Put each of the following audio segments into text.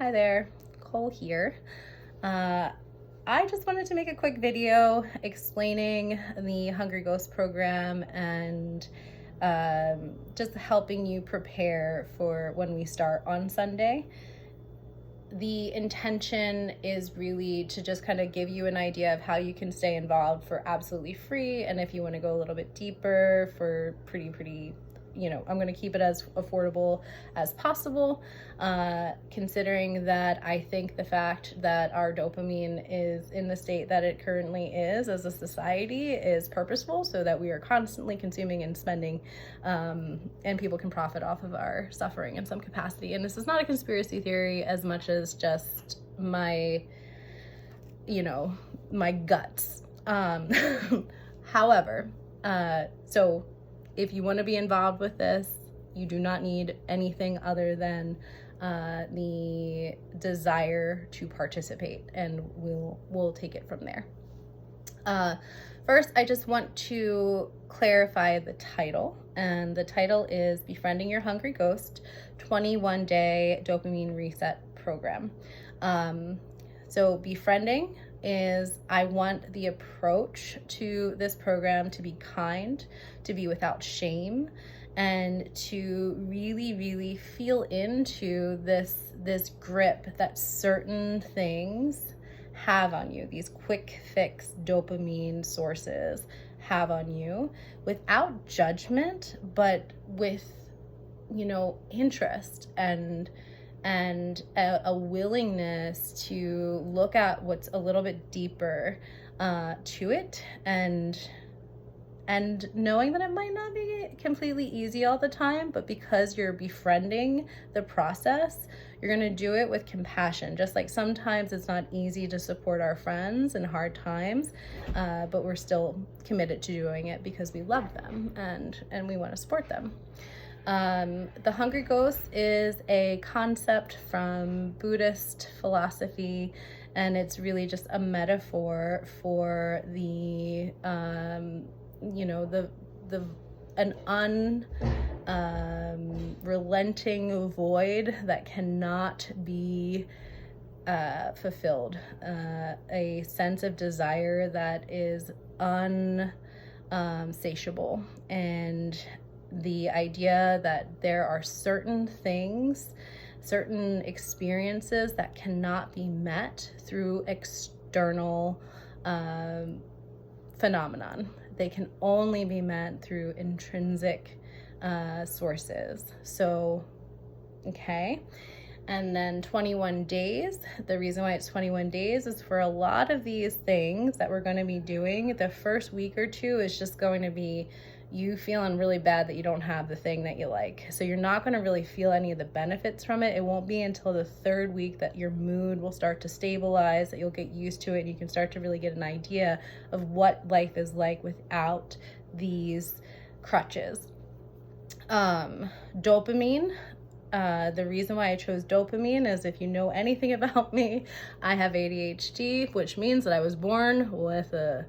Hi there, Cole here. I just wanted to make a quick video explaining the Hungry Ghost program and just helping you prepare for when we start on Sunday. The intention is really to just kind of give you an idea of how you can stay involved for absolutely free, and if you want to go a little bit deeper for pretty, I'm going to keep it as affordable as possible, considering that I think the fact that our dopamine is in the state that it currently is as a society is purposeful, so that we are constantly consuming and spending, and people can profit off of our suffering in some capacity. And this is not a conspiracy theory as much as just my guts. However, so if you want to be involved with this, you do not need anything other than the desire to participate, and we'll take it from there. First, I just want to clarify the title, and the title is Befriending Your Hungry Ghost 21-Day Dopamine Reset Program. So befriending is, I want the approach to this program to be kind, to be without shame, and to really feel into this grip that certain things have on you, these quick fix dopamine sources have on you, without judgment, but with interest and a willingness to look at what's a little bit deeper to it, and knowing that it might not be completely easy all the time, but because you're befriending the process, you're going to do it with compassion. Just like sometimes it's not easy to support our friends in hard times, but we're still committed to doing it because we love them and we want to support them. The Hungry Ghost is a concept from Buddhist philosophy, and it's really just a metaphor for an unrelenting void that cannot be fulfilled, a sense of desire that is unsatiable, and the idea that there are certain things, certain experiences that cannot be met through external phenomenon. They can only be met through intrinsic sources. So, okay. And then 21 days. The reason why it's 21 days is for a lot of these things that we're going to be doing, the first week or two is just going to be you feeling really bad that you don't have the thing that you like. So you're not going to really feel any of the benefits from it. It won't be until the third week that your mood will start to stabilize, that you'll get used to it, and you can start to really get an idea of what life is like without these crutches. Dopamine. The reason why I chose dopamine is, if you know anything about me, I have ADHD, which means that I was born with a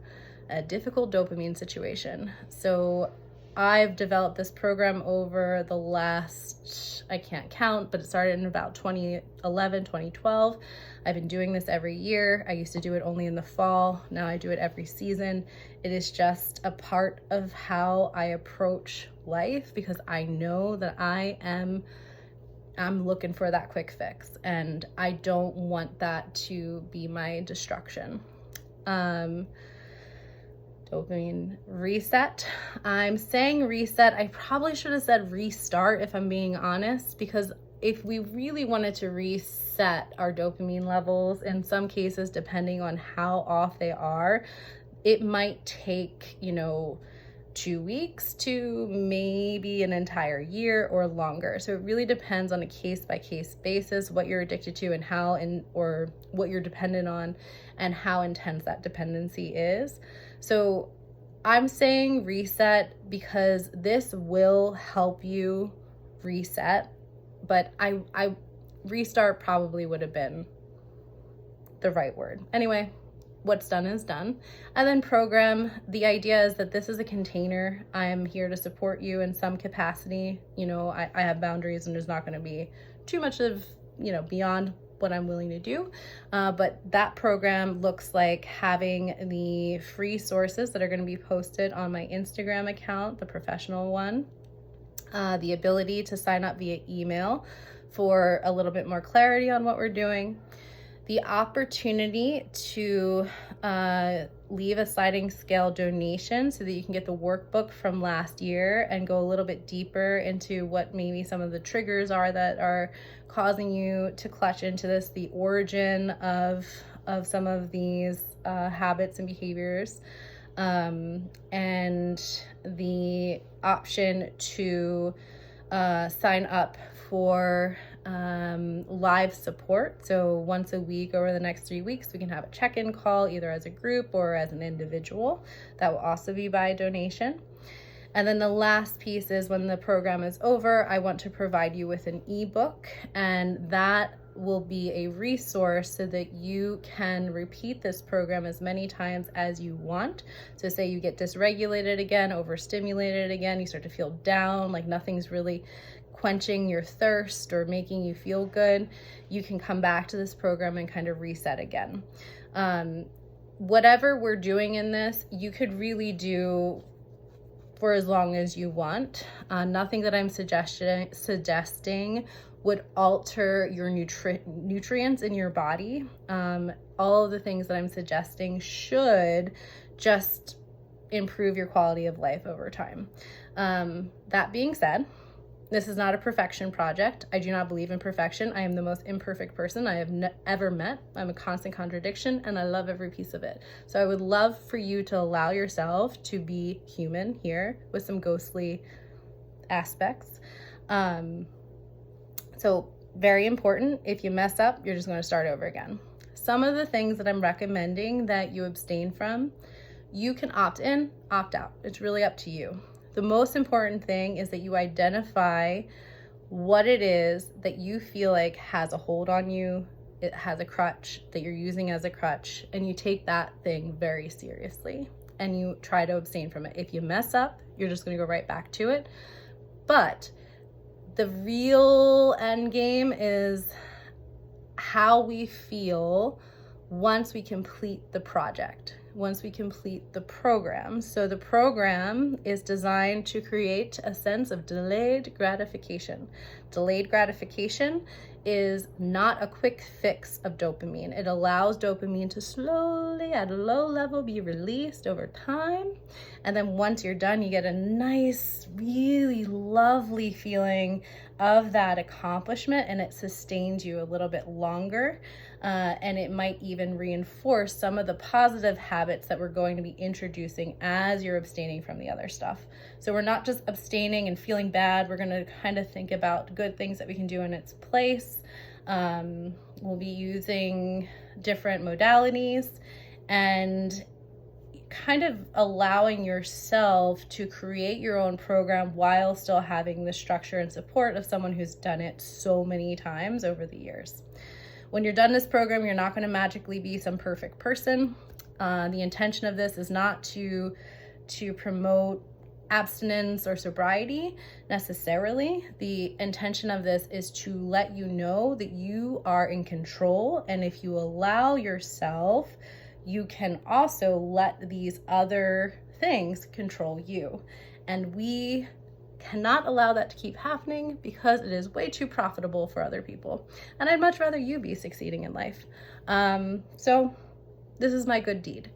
difficult dopamine situation. So I've developed this program over the last, I can't count, but it started in about 2011, 2012. I've been doing this every year. I used to do it only in the fall. Now I do it every season. It is just a part of how I approach life, because I know that I'm looking for that quick fix, and I don't want that to be my destruction. Dopamine reset. I'm saying reset. I probably should have said restart, if I'm being honest, because if we really wanted to reset our dopamine levels, in some cases, depending on how off they are, it might take, 2 weeks to maybe an entire year or longer. So it really depends on a case-by-case basis, what you're addicted to and how, or what you're dependent on and how intense that dependency is. So I'm saying reset because this will help you reset, but I restart probably would have been the right word. Anyway, what's done is done. And then program, the idea is that this is a container. I'm here to support you in some capacity. I have boundaries, and there's not going to be too much of, beyond what I'm willing to do. But that program looks like having the free sources that are going to be posted on my Instagram account, the professional one, the ability to sign up via email for a little bit more clarity on what we're doing, the opportunity to leave a sliding scale donation so that you can get the workbook from last year and go a little bit deeper into what maybe some of the triggers are that are causing you to clutch into this, the origin of some of these habits and behaviors, and the option to sign up for live support. So once a week over the next 3 weeks, we can have a check-in call either as a group or as an individual. That will also be by donation. And then the last piece is when the program is over, I want to provide you with an ebook, and that will be a resource so that you can repeat this program as many times as you want. So say you get dysregulated again, overstimulated again, you start to feel down, like nothing's really quenching your thirst or making you feel good, you can come back to this program and kind of reset again. Whatever we're doing in this, you could really do for as long as you want. Nothing that I'm suggesting would alter your nutrients in your body. All of the things that I'm suggesting should just improve your quality of life over time. That being said, this is not a perfection project. I do not believe in perfection. I am the most imperfect person I have ever met. I'm a constant contradiction, and I love every piece of it. So I would love for you to allow yourself to be human here with some ghostly aspects. So very important, if you mess up, you're just going to start over again. Some of the things that I'm recommending that you abstain from, you can opt in, opt out. It's really up to you. The most important thing is that you identify what it is that you feel like has a hold on you, it has a crutch that you're using as a crutch, and you take that thing very seriously and you try to abstain from it. If you mess up, you're just going to go right back to it. But the real end game is how we feel once we complete the project, once we complete the program. So the program is designed to create a sense of delayed gratification. Delayed gratification is not a quick fix of dopamine. It allows dopamine to slowly, at a low level, be released over time. And then once you're done, you get a nice, really lovely feeling of that accomplishment, and it sustains you a little bit longer. And it might even reinforce some of the positive habits that we're going to be introducing as you're abstaining from the other stuff. So we're not just abstaining and feeling bad. We're going to kind of think about good things that we can do in its place. We'll be using different modalities and kind of allowing yourself to create your own program while still having the structure and support of someone who's done it so many times over the years. When you're done this program, you're not going to magically be some perfect person. The intention of this is not to promote abstinence or sobriety necessarily. The intention of this is to let you know that you are in control, and if you allow yourself, you can also let these other things control you. And we cannot allow that to keep happening because it is way too profitable for other people. And I'd much rather you be succeeding in life. So this is my good deed.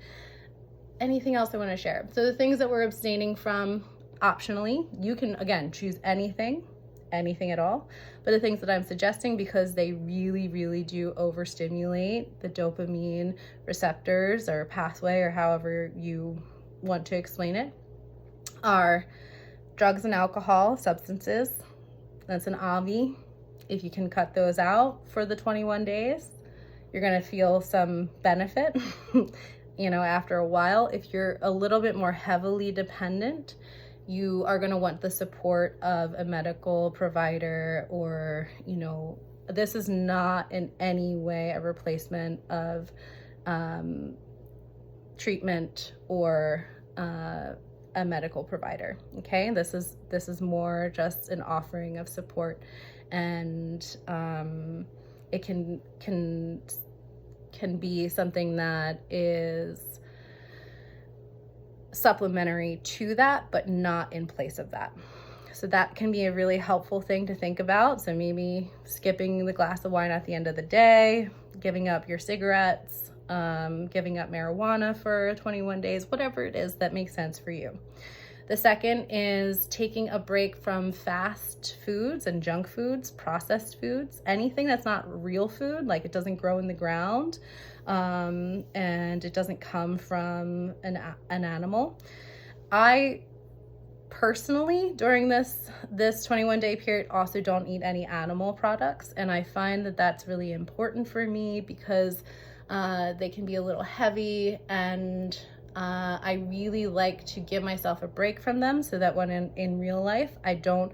Anything else I want to share? So the things that we're abstaining from optionally, you can, again, choose anything at all. But the things that I'm suggesting, because they really, really do overstimulate the dopamine receptors or pathway, or however you want to explain it, are drugs and alcohol, substances. That's an obvi. If you can cut those out for the 21 days, you're going to feel some benefit, after a while. If you're a little bit more heavily dependent, you are going to want the support of a medical provider, or, this is not in any way a replacement of treatment or a medical provider. Okay, this is more just an offering of support and it can be something that is supplementary to that, but not in place of that. So that can be a really helpful thing to think about. So maybe skipping the glass of wine at the end of the day, giving up your cigarettes, giving up marijuana for 21 days, whatever it is that makes sense for you. The second is taking a break from fast foods and junk foods, processed foods, anything that's not real food, like it doesn't grow in the ground, and it doesn't come from an animal. I personally, during this 21-day period, also don't eat any animal products, and I find that that's really important for me because they can be a little heavy, and I really like to give myself a break from them so that when in real life I don't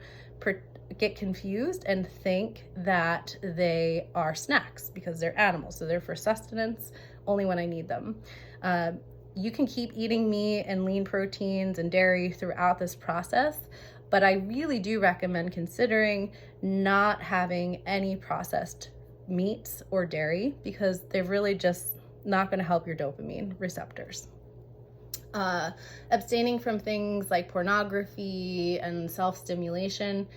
get confused and think that they are snacks, because they're animals, so they're for sustenance only when I need them. You can keep eating meat and lean proteins and dairy throughout this process, but I really do recommend considering not having any processed meats or dairy, because they're really just not going to help your dopamine receptors. Abstaining from things like pornography and self-stimulation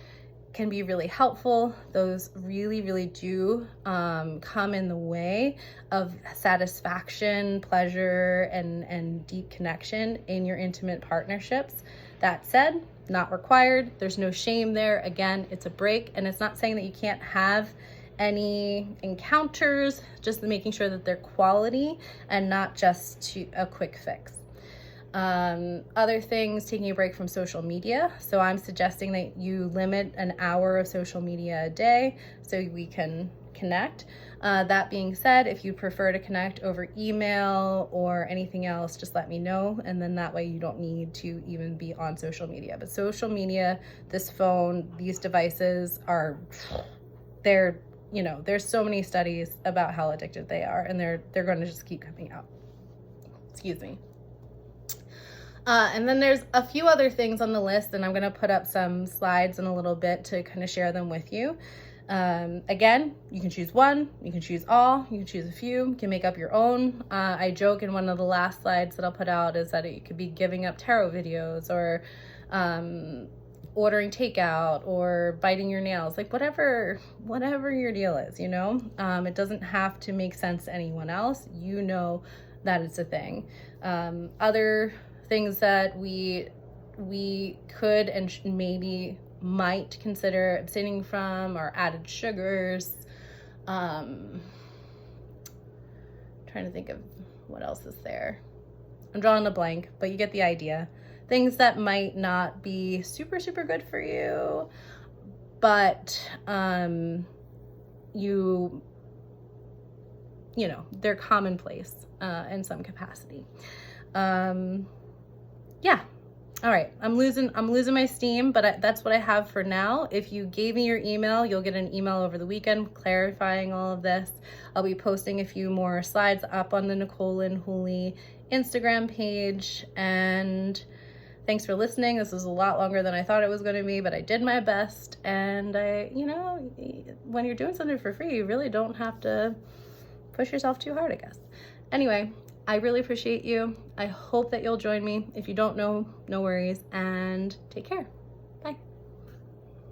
can be really helpful. Those really do come in the way of satisfaction, pleasure, and deep connection in your intimate partnerships. That said, not required. There's no shame there. Again, it's a break, and it's not saying that you can't have any encounters, just making sure that they're quality and not just a quick fix. Other things, taking a break from social media. So I'm suggesting that you limit an hour of social media a day so we can connect. That being said, if you prefer to connect over email or anything else, just let me know. And then that way you don't need to even be on social media. But social media, this phone, these devices there's so many studies about how addictive they are, and they're going to just keep coming out. Excuse me. And then there's a few other things on the list, and I'm going to put up some slides in a little bit to kind of share them with you. Again, you can choose one, you can choose all, you can choose a few, you can make up your own. I joke in one of the last slides that I'll put out is that it could be giving up tarot videos, or ordering takeout, or biting your nails, like whatever your deal is, it doesn't have to make sense to anyone else. That it's a thing. Other things that we could and maybe might consider abstaining from are added sugars. Trying to think of what else is there. I'm drawing a blank, but you get the idea. Things that might not be super good for you, but they're commonplace in some capacity. Yeah. All right. I'm losing my steam, but that's what I have for now. If you gave me your email, you'll get an email over the weekend clarifying all of this. I'll be posting a few more slides up on the Nicole Lynn Hooley Instagram page. And thanks for listening. This was a lot longer than I thought it was going to be, but I did my best. And when you're doing something for free, you really don't have to push yourself too hard, I guess. Anyway, I really appreciate you. I hope that you'll join me. If you don't know, no worries, and take care.